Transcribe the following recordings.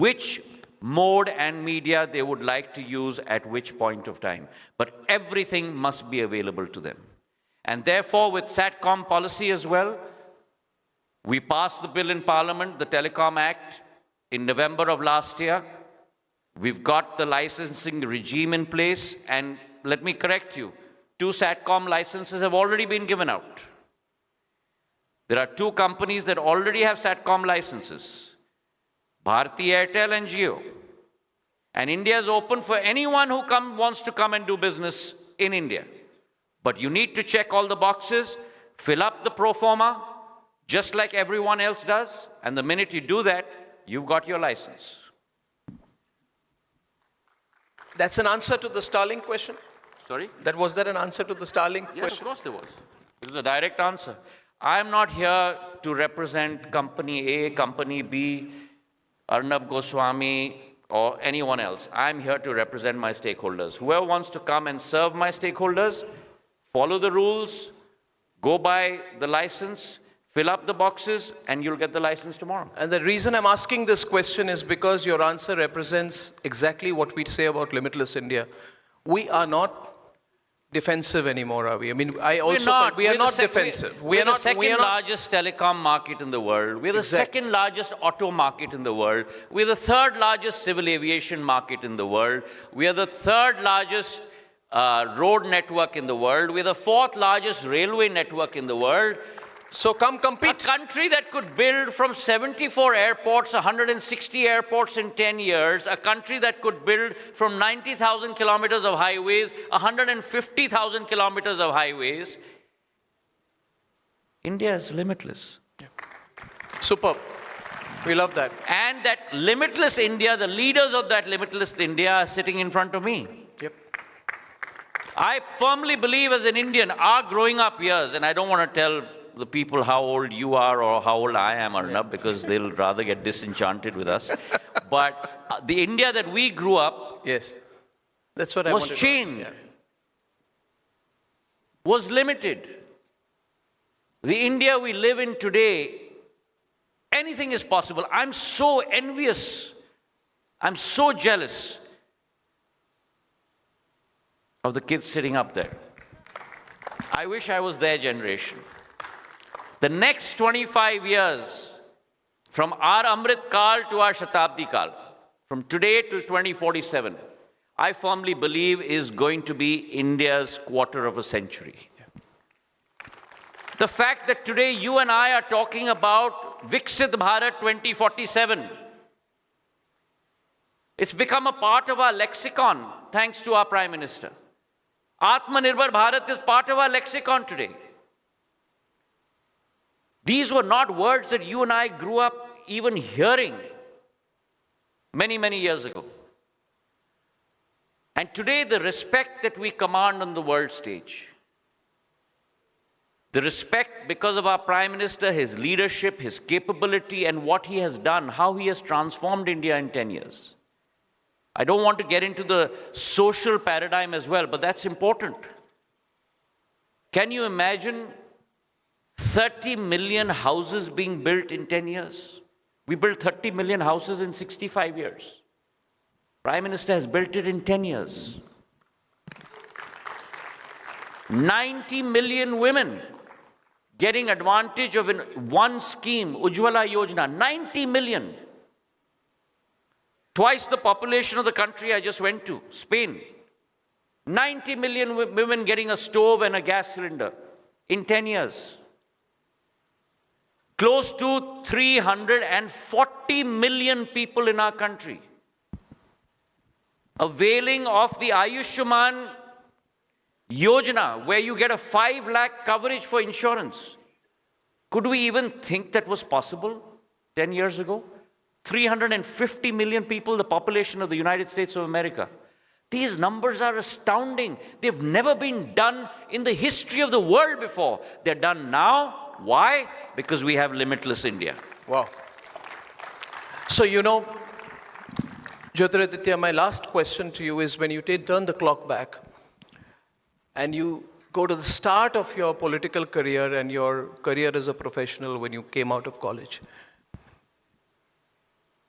which mode and media they would like to use at which point of time. But everything must be available to them. And therefore, with SATCOM policy as well, we passed the bill in Parliament, the Telecom Act, in November of last year. We've got the licensing regime in place, and let me correct you, 2 SATCOM licenses have already been given out. There are 2 companies that already have SATCOM licenses, Bharti Airtel and Jio. And India is open for anyone who wants to come and do business in India. But you need to check all the boxes, fill up the pro forma, just like everyone else does, and the minute you do that, you've got your license. That's an answer to the Starlink question? Sorry? Was that an answer to the Starlink question? Yes, of course there was. It was a direct answer. I'm not here to represent company A, company B, Arnab Goswami, or anyone else. I'm here to represent my stakeholders. Whoever wants to come and serve my stakeholders, follow the rules, go by the license, fill up the boxes, and you'll get the license tomorrow. And the reason I'm asking this question is because your answer represents exactly what we say about Limitless India. We are not defensive anymore, are we? I mean, we are not defensive. We're the second largest telecom market in the world. We're the second largest auto market in the world. We're the 3rd largest civil aviation market in the world. We are the 3rd largest road network in the world. We're the 4th largest railway network in the world. So come compete. A country that could build from 74 airports, 160 airports in 10 years, a country that could build from 90,000 kilometers of highways, 150,000 kilometers of highways. India is limitless. Yeah. Superb. We love that. And that limitless India, the leaders of that limitless India are sitting in front of me. Yep. I firmly believe as an Indian, our growing up years, and I don't want to tell the people how old you are or how old I am, Arnab, because they'll rather get disenchanted with us. But the India that we grew up yes, that's what I was chained, was limited. The India we live in today, anything is possible. I'm so envious. I'm so jealous of the kids sitting up there. I wish I was their generation. The next 25 years, from our Amrit Kal to our Shatabdi Kal, from today to 2047, I firmly believe is going to be India's quarter of a century. The fact that today you and I are talking about Viksit Bharat 2047, it's become a part of our lexicon, thanks to our Prime Minister. Atmanirbhar Bharat is part of our lexicon today. These were not words that you and I grew up even hearing many, many years ago. And today, the respect that we command on the world stage, the respect because of our Prime Minister, his leadership, his capability, and what he has done, how he has transformed India in 10 years. I don't want to get into the social paradigm as well, but that's important. Can you imagine 30 million houses being built in 10 years? We built 30 million houses in 65 years. Prime Minister has built it in 10 years. 90 million women getting advantage of one scheme, Ujjwala Yojana, 90 million. Twice the population of the country I just went to, Spain. 90 million women getting a stove and a gas cylinder in 10 years. Close to 340 million people in our country availing of the Ayushman Yojana, where you get a 5 lakh coverage for insurance. Could we even think that was possible 10 years ago? 350 million people, the population of the United States of America. These numbers are astounding. They've never been done in the history of the world before. They're done now. Why? Because we have limitless India. Wow. So, Jyotiraditya, my last question to you is, when you turn the clock back and you go to the start of your political career and your career as a professional when you came out of college,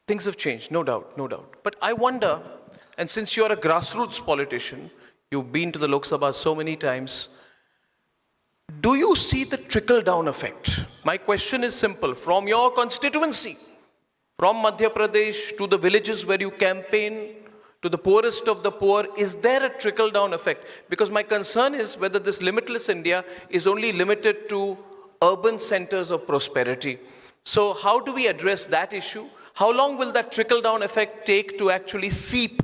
Things have changed, no doubt, no doubt. But I wonder, and since you're a grassroots politician, you've been to the Lok Sabha so many times, do you see the trickle-down effect? My question is simple. From your constituency, from Madhya Pradesh to the villages where you campaign, to the poorest of the poor, is there a trickle-down effect? Because my concern is whether this Limitless India is only limited to urban centers of prosperity. So how do we address that issue? How long will that trickle-down effect take to actually seep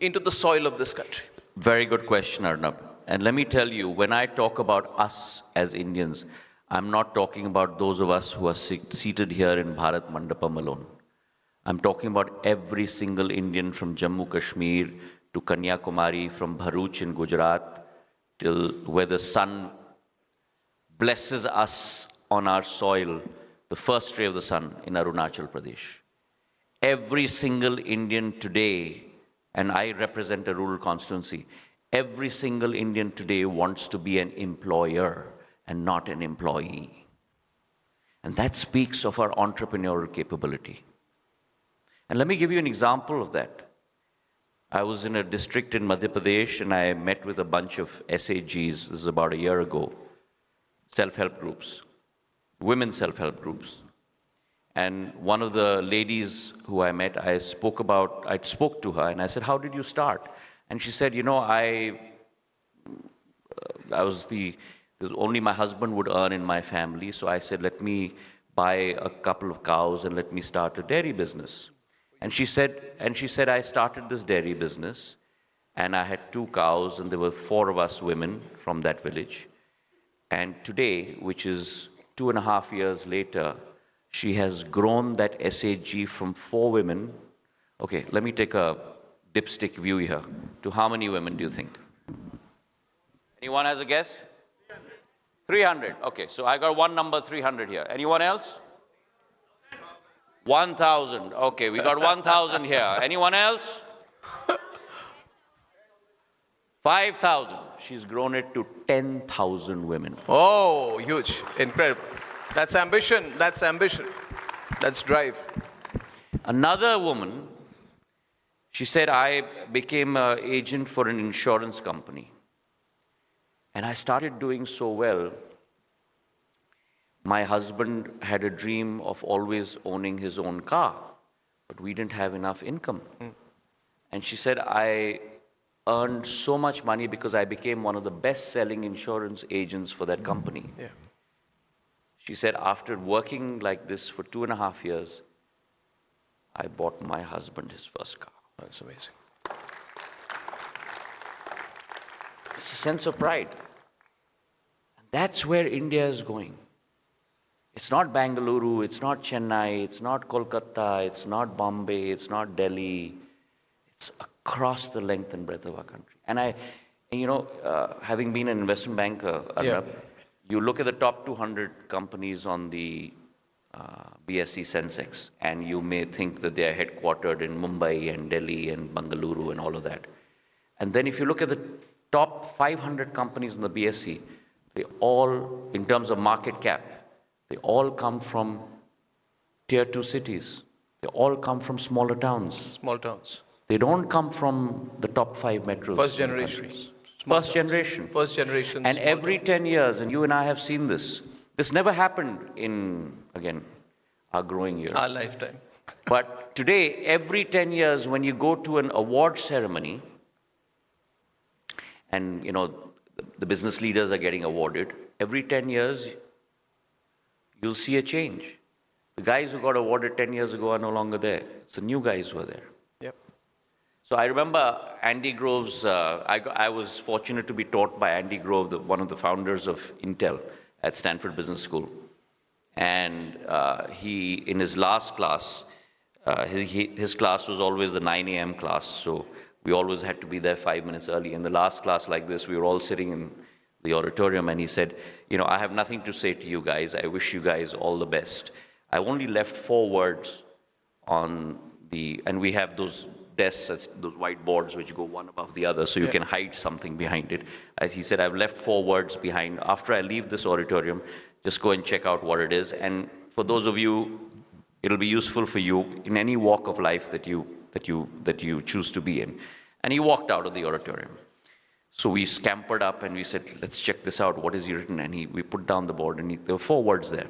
into the soil of this country? Very good question, Arnab. And let me tell you, when I talk about us as Indians, I'm not talking about those of us who are seated here in Bharat Mandapam alone. I'm talking about every single Indian from Jammu Kashmir to Kanyakumari, from Bharuch in Gujarat, till where the sun blesses us on our soil, the first ray of the sun in Arunachal Pradesh. Every single Indian today, and I represent a rural constituency, every single Indian today wants to be an employer and not an employee. And that speaks of our entrepreneurial capability. And let me give you an example of that. I was in a district in Madhya Pradesh and I met with a bunch of SAGs, this is about a year ago, self-help groups, women self-help groups. And one of the ladies who I met, I spoke to her and I said, how did you start? And she said, you know, only my husband would earn in my family. So I said, let me buy a couple of cows and let me start a dairy business. And she said, I started this dairy business and I had 2 cows and there were 4 of us women from that village. And today, which is 2.5 years later, she has grown that SAG from 4 women. Okay, let me take a dipstick view here. To how many women do you think? Anyone has a guess? 300. Okay, so I got one number 300 here. Anyone else? 1,000. Okay, we got 1,000 here. Anyone else? 5,000. She's grown it to 10,000 women. Oh, huge. Incredible. That's ambition. That's ambition. That's drive. Another woman, she said, I became an agent for an insurance company. And I started doing so well. My husband had a dream of always owning his own car, but we didn't have enough income. And she said, I earned so much money because I became one of the best-selling insurance agents for that company. Yeah. She said, after working like this for 2.5 years, I bought my husband his first car. That's amazing. It's a sense of pride. And that's where India is going. It's not Bengaluru, it's not Chennai, it's not Kolkata, it's not Bombay, it's not Delhi. It's across the length and breadth of our country. And having been an investment banker, Arnab, you look at the top 200 companies on the BSE Sensex, and you may think that they are headquartered in Mumbai and Delhi and Bengaluru and all of that. And then if you look at the top 500 companies in the BSE, they all, in terms of market cap, they all come from tier 2 cities. They all come from smaller towns. Small towns. They don't come from the top 5 metros. First generation. First generation. First generation. And every 10 years, and you and I have seen this, this never happened in, again, our growing years. Our lifetime. But today, every 10 years, when you go to an award ceremony, and the business leaders are getting awarded, every 10 years, you'll see a change. The guys who got awarded 10 years ago are no longer there. It's the new guys who are there. Yep. So I remember Andy Grove's, I was fortunate to be taught by Andy Grove, one of the founders of Intel at Stanford Business School. And he, in his last class, his class was always the 9 a.m. class. So we always had to be there 5 minutes early. In the last class like this, we were all sitting in the auditorium, and he said, I have nothing to say to you guys. I wish you guys all the best. I only left 4 words on and we have those desks, those whiteboards which go one above the other, so you can hide something behind it. As he said, I've left 4 words behind. After I leave this auditorium, just go and check out what it is. And for those of you It'll be useful for you in any walk of life that you choose to be in. And he walked out of the auditorium. So we scampered up and we said, let's check this out. What is he written? And we put down the board and there were 4 words there.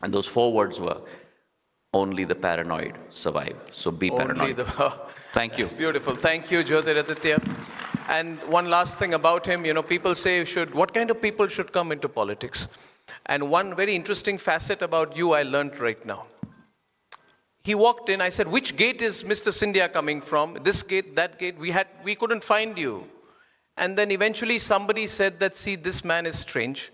And those 4 words were, only the paranoid survive. So be paranoid. Thank you. It's beautiful. Thank you, Jyotiraditya. And one last thing about him, people say, what kind of people should come into politics? And one very interesting facet about you I learned right now. He walked in, I said, which gate is Mr. Scindia coming from? This gate, that gate, we couldn't find you. And then eventually somebody said that, see, this man is strange.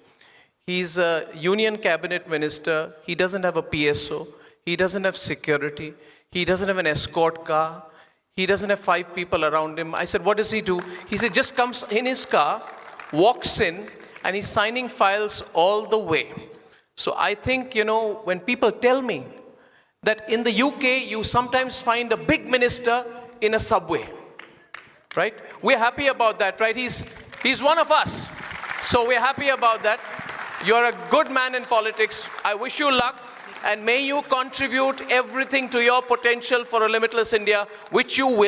He's a union cabinet minister. He doesn't have a PSO. He doesn't have security. He doesn't have an escort car. He doesn't have 5 people around him. I said, what does he do? He said, just comes in his car, walks in, and he's signing files all the way. So I think, when people tell me that in the UK, you sometimes find a big minister in a subway, right? We're happy about that, right? He's one of us. So we're happy about that. You're a good man in politics. I wish you luck. And may you contribute everything to your potential for a limitless India, which you will.